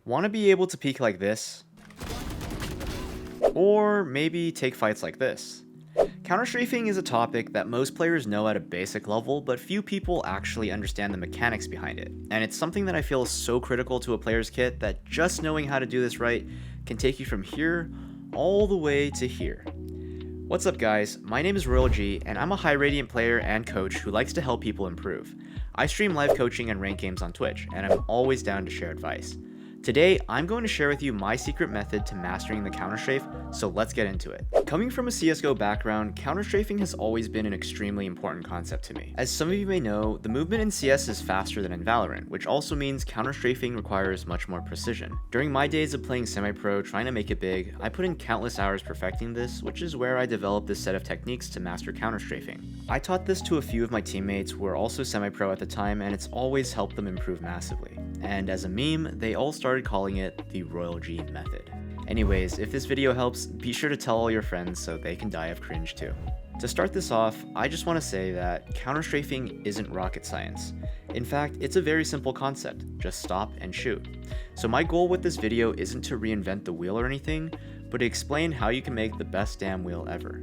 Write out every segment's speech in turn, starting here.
Want to be able to peek like this? Or maybe take fights like this? Counter-strafing is a topic that most players know at a basic level, but few people actually understand the mechanics behind it, and it's something that I feel is so critical to a player's kit that just knowing how to do this right can take you from here all the way to here. What's up guys, my name is royalG, and I'm a high radiant player and coach who likes to help people improve. I stream live coaching and rank games on Twitch, and I'm always down to share advice. Today, I'm going to share with you my secret method to mastering the counter-strafe, so let's get into it. Coming from a CSGO background, counter-strafing has always been an extremely important concept to me. As some of you may know, the movement in CS is faster than in Valorant, which also means counter-strafing requires much more precision. During my days of playing semi-pro trying to make it big, I put in countless hours perfecting this, which is where I developed this set of techniques to master counter-strafing. I taught this to a few of my teammates who were also semi-pro at the time, and it's always helped them improve massively. And as a meme, they all started calling it the royalG method. Anyways, if this video helps, be sure to tell all your friends so they can die of cringe too. To start this off, I just want to say that counter-strafing isn't rocket science. In fact, it's a very simple concept, just stop and shoot. So my goal with this video isn't to reinvent the wheel or anything, but to explain how you can make the best damn wheel ever.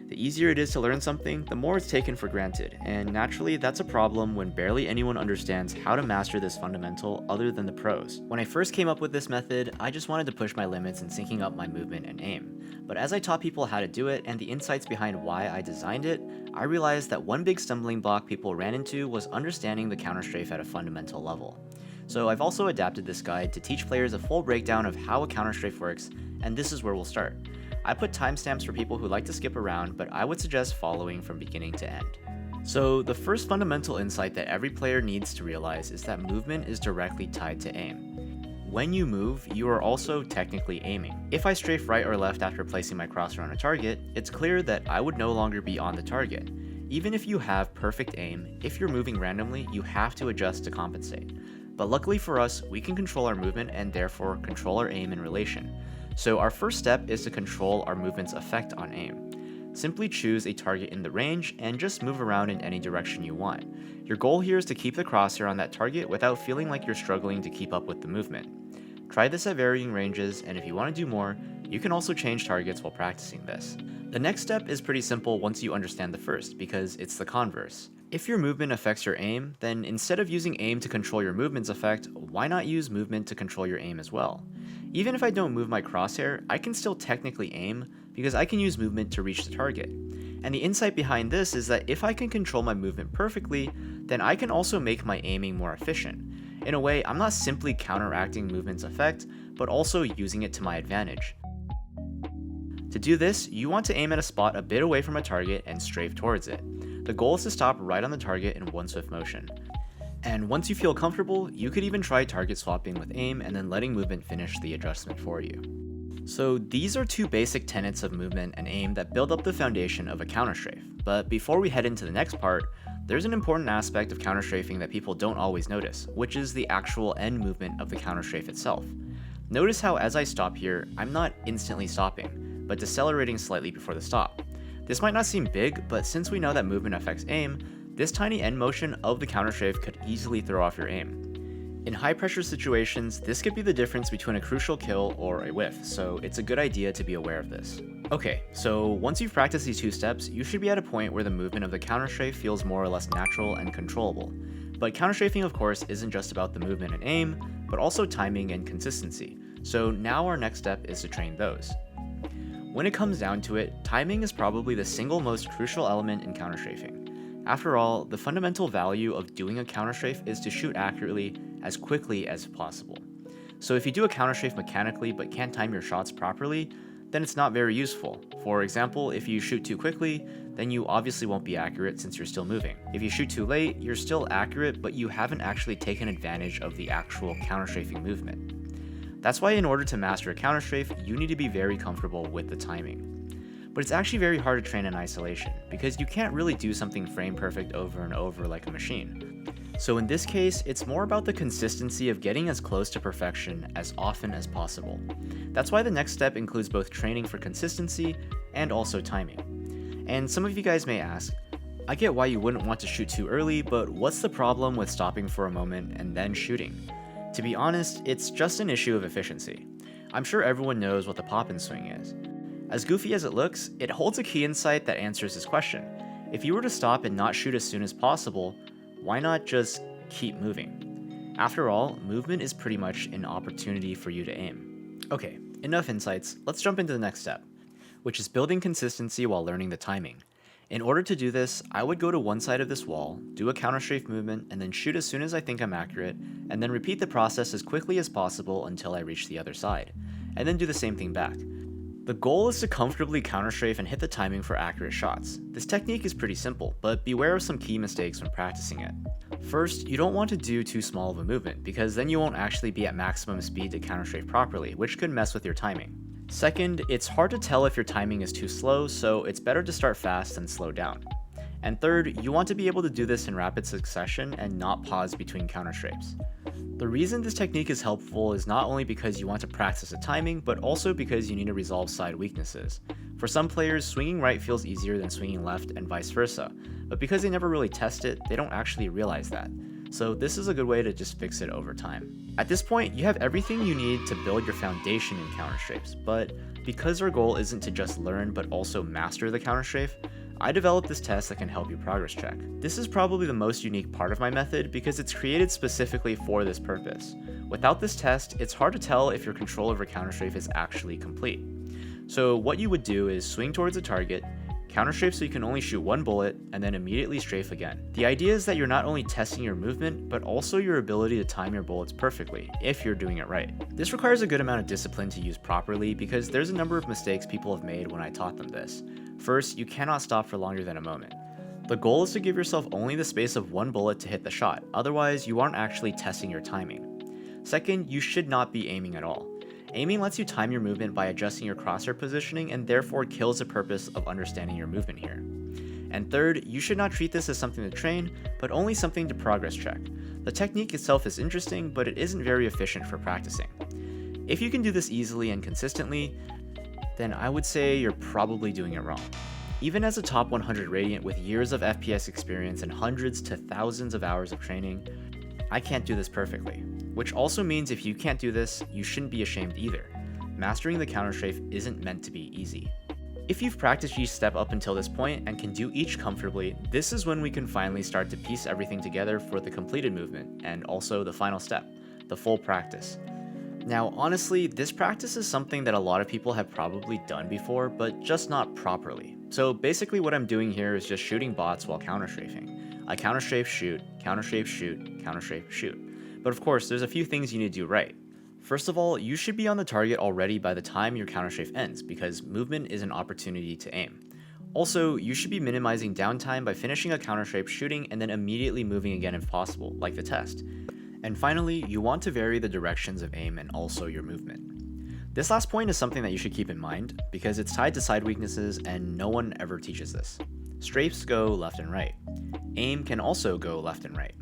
The easier it is to learn something, the more it's taken for granted, and naturally that's a problem when barely anyone understands how to master this fundamental other than the pros. When I first came up with this method, I just wanted to push my limits in syncing up my movement and aim. But as I taught people how to do it and the insights behind why I designed it, I realized that one big stumbling block people ran into was understanding the counter-strafe at a fundamental level. So I've also adapted this guide to teach players a full breakdown of how a counter-strafe works, and this is where we'll start. I put timestamps for people who like to skip around, but I would suggest following from beginning to end. So the first fundamental insight that every player needs to realize is that movement is directly tied to aim. When you move, you are also technically aiming. If I strafe right or left after placing my crosshair on a target, it's clear that I would no longer be on the target. Even if you have perfect aim, if you're moving randomly, you have to adjust to compensate. But luckily for us, we can control our movement and therefore control our aim in relation. So our first step is to control our movement's effect on aim. Simply choose a target in the range and just move around in any direction you want. Your goal here is to keep the crosshair on that target without feeling like you're struggling to keep up with the movement. Try this at varying ranges, and if you want to do more, you can also change targets while practicing this. The next step is pretty simple once you understand the first, because it's the converse. If your movement affects your aim, then instead of using aim to control your movement's effect, why not use movement to control your aim as well? Even if I don't move my crosshair, I can still technically aim because I can use movement to reach the target. And the insight behind this is that if I can control my movement perfectly, then I can also make my aiming more efficient. In a way, I'm not simply counteracting movement's effect, but also using it to my advantage. To do this, you want to aim at a spot a bit away from a target and strafe towards it. The goal is to stop right on the target in one swift motion. And once you feel comfortable, you could even try target swapping with aim and then letting movement finish the adjustment for you. So these are two basic tenets of movement and aim that build up the foundation of a counter-strafe. But before we head into the next part, there's an important aspect of counter-strafing that people don't always notice, which is the actual end movement of the counter-strafe itself. Notice how as I stop here, I'm not instantly stopping, but decelerating slightly before the stop. This might not seem big, but since we know that movement affects aim, this tiny end motion of the counter-strafe could easily throw off your aim. In high pressure situations, this could be the difference between a crucial kill or a whiff, so it's a good idea to be aware of this. Okay, so once you've practiced these two steps, you should be at a point where the movement of the counter-strafe feels more or less natural and controllable. But counter-strafing of course isn't just about the movement and aim, but also timing and consistency, so now our next step is to train those. When it comes down to it, timing is probably the single most crucial element in counter-strafing. After all, the fundamental value of doing a counter-strafe is to shoot accurately as quickly as possible. So if you do a counter-strafe mechanically but can't time your shots properly, then it's not very useful. For example, if you shoot too quickly, then you obviously won't be accurate since you're still moving. If you shoot too late, you're still accurate, but you haven't actually taken advantage of the actual counter-strafing movement. That's why in order to master a counter-strafe, you need to be very comfortable with the timing. But it's actually very hard to train in isolation, because you can't really do something frame perfect over and over like a machine. So in this case, it's more about the consistency of getting as close to perfection as often as possible. That's why the next step includes both training for consistency and also timing. And some of you guys may ask, I get why you wouldn't want to shoot too early, but what's the problem with stopping for a moment and then shooting? To be honest, it's just an issue of efficiency. I'm sure everyone knows what the pop-in swing is. As goofy as it looks, it holds a key insight that answers this question. If you were to stop and not shoot as soon as possible, why not just keep moving? After all, movement is pretty much an opportunity for you to aim. Okay, enough insights, let's jump into the next step, which is building consistency while learning the timing. In order to do this, I would go to one side of this wall, do a counter-strafe movement, and then shoot as soon as I think I'm accurate, and then repeat the process as quickly as possible until I reach the other side, and then do the same thing back. The goal is to comfortably counter-strafe and hit the timing for accurate shots. This technique is pretty simple, but beware of some key mistakes when practicing it. First, you don't want to do too small of a movement, because then you won't actually be at maximum speed to counter-strafe properly, which could mess with your timing. Second, it's hard to tell if your timing is too slow, so it's better to start fast than slow down. And third, you want to be able to do this in rapid succession and not pause between counter-strafes. The reason this technique is helpful is not only because you want to practice the timing, but also because you need to resolve side weaknesses. For some players, swinging right feels easier than swinging left and vice versa, but because they never really test it, they don't actually realize that. So this is a good way to just fix it over time. At this point, you have everything you need to build your foundation in counter-strafes, but because our goal isn't to just learn but also master the counter-strafe, I developed this test that can help you progress check. This is probably the most unique part of my method because it's created specifically for this purpose. Without this test, it's hard to tell if your control over counter-strafe is actually complete. So what you would do is swing towards a target, counter-strafe so you can only shoot one bullet, and then immediately strafe again. The idea is that you're not only testing your movement, but also your ability to time your bullets perfectly, if you're doing it right. This requires a good amount of discipline to use properly because there's a number of mistakes people have made when I taught them this. First, you cannot stop for longer than a moment. The goal is to give yourself only the space of one bullet to hit the shot, otherwise you aren't actually testing your timing. Second, you should not be aiming at all. Aiming lets you time your movement by adjusting your crosshair positioning and therefore kills the purpose of understanding your movement here. And third, you should not treat this as something to train, but only something to progress check. The technique itself is interesting, but it isn't very efficient for practicing. If you can do this easily and consistently, then I would say you're probably doing it wrong. Even as a top 100 Radiant with years of FPS experience and hundreds to thousands of hours of training, I can't do this perfectly. Which also means if you can't do this, you shouldn't be ashamed either. Mastering the counter-strafe isn't meant to be easy. If you've practiced each step up until this point and can do each comfortably, this is when we can finally start to piece everything together for the completed movement, and also the final step, the full practice. Now, honestly, this practice is something that a lot of people have probably done before, but just not properly. So basically what I'm doing here is just shooting bots while counter-strafing. I counter-strafe, shoot, counter-strafe, shoot, counter-strafe, shoot. But of course, there's a few things you need to do right. First of all, you should be on the target already by the time your counter-strafe ends, because movement is an opportunity to aim. Also, you should be minimizing downtime by finishing a counter-strafe shooting and then immediately moving again if possible, like the test. And finally, you want to vary the directions of aim and also your movement. This last point is something that you should keep in mind, because it's tied to side weaknesses and no one ever teaches this. Strafes go left and right. Aim can also go left and right.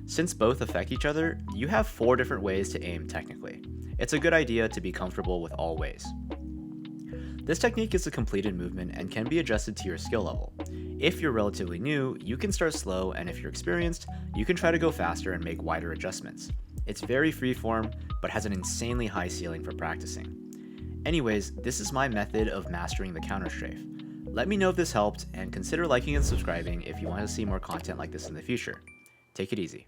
Since both affect each other, you have 4 different ways to aim technically. It's a good idea to be comfortable with all ways. This technique is a completed movement and can be adjusted to your skill level. If you're relatively new, you can start slow, and if you're experienced, you can try to go faster and make wider adjustments. It's very freeform, but has an insanely high ceiling for practicing. Anyways, this is my method of mastering the counter-strafe. Let me know if this helped, and consider liking and subscribing if you want to see more content like this in the future. Take it easy.